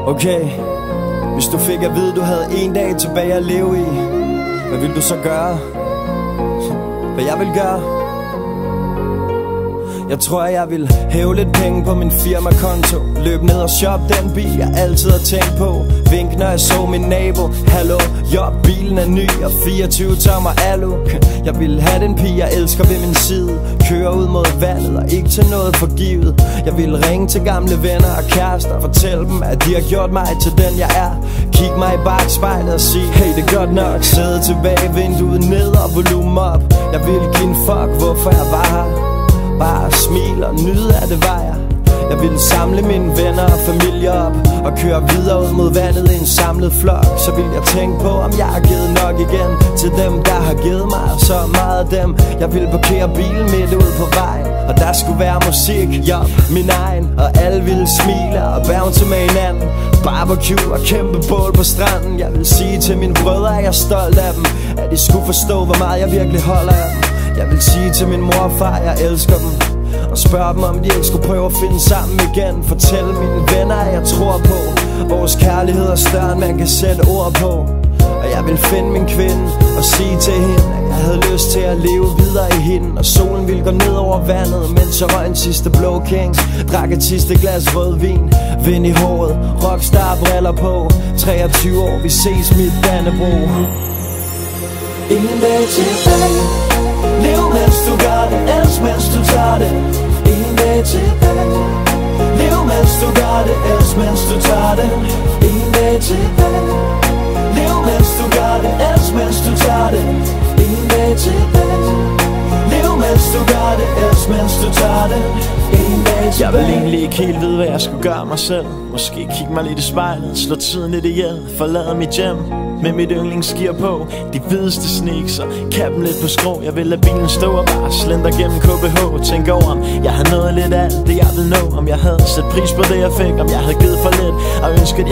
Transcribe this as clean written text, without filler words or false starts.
Okay, hvis du fik at vide, du havde en dag tilbage at leve i, hvad ville du så gøre? Hvad jeg vil gøre? Jeg tror, jeg vil hæve lidt penge på min firmakonto, løb ned og shop den bil, jeg altid har tænkt på. Vink, når jeg så min nabo. Hallo, jo, bilen er ny og 24 tommer alu. Jeg vil have den pige, jeg elsker ved min side, køre ud mod vandet og ikke til noget forgivet. Jeg vil ringe til gamle venner og kærester og fortælle dem, at de har gjort mig til den jeg er. Kig mig i bagspejlet og sige, hey, det er godt nok. Sæde tilbage, vinduet ned og volumen op. Jeg vil give en fuck, hvorfor jeg var her. Bare smil og nyde af det var jeg. Jeg ville samle mine venner og familie op og køre videre ud mod vandet i en samlet flok. Så ville jeg tænke på, om jeg har givet nok igen til dem, der har givet mig så meget af dem. Jeg ville parkere bilen midt ud på vejen, og der skulle være musik, jo, min egen. Og alle ville smile og bounce med hinanden. Barbecue og kæmpe bål på stranden. Jeg ville sige til mine brødre, at jeg er stolt af dem, at de skulle forstå, hvor meget jeg virkelig holder af dem. Jeg vil sige til min mor og far, jeg elsker dem, og spørge dem, om de ikke skulle prøve at finde sammen igen. Fortælle mine venner, at jeg tror på vores kærlighed er større, end man kan sætte ord på. Og jeg vil finde min kvinde og sige til hende, at jeg havde lyst til at leve videre i hende. Og solen ville gå ned over vandet, mens jeg røg en sidste blå king. Drak et sidste glas rødvin, vind i håret, rockstar briller på. 23 år, vi ses mit Dannebro. En dag tilbage, lev mens du gør det, elsk mens du tager det. En dag tilbage, lev mens du gør det, elsk mens du tager det. En dag tilbage, lev mens du gør det, elsk mens du tager det. En dag tilbage, lev mens du gør det, elsk mens du tager det. Jeg vil egentlig ikke helt vide, hvad jeg skulle gøre mig selv. Måske kigge mig lidt i spejlet, slå tiden lidt ihjel, forlade mit hjem med mit yndlingsgear på, de hvideste sneaks og kappen lidt på skrå. Jeg vil lade bilen stå og bare slender gennem KBH. Tænk over, om jeg havde nået lidt af alt det jeg ville nå, om jeg havde sat pris på det jeg fik, om jeg havde givet for lidt og ønsket jeg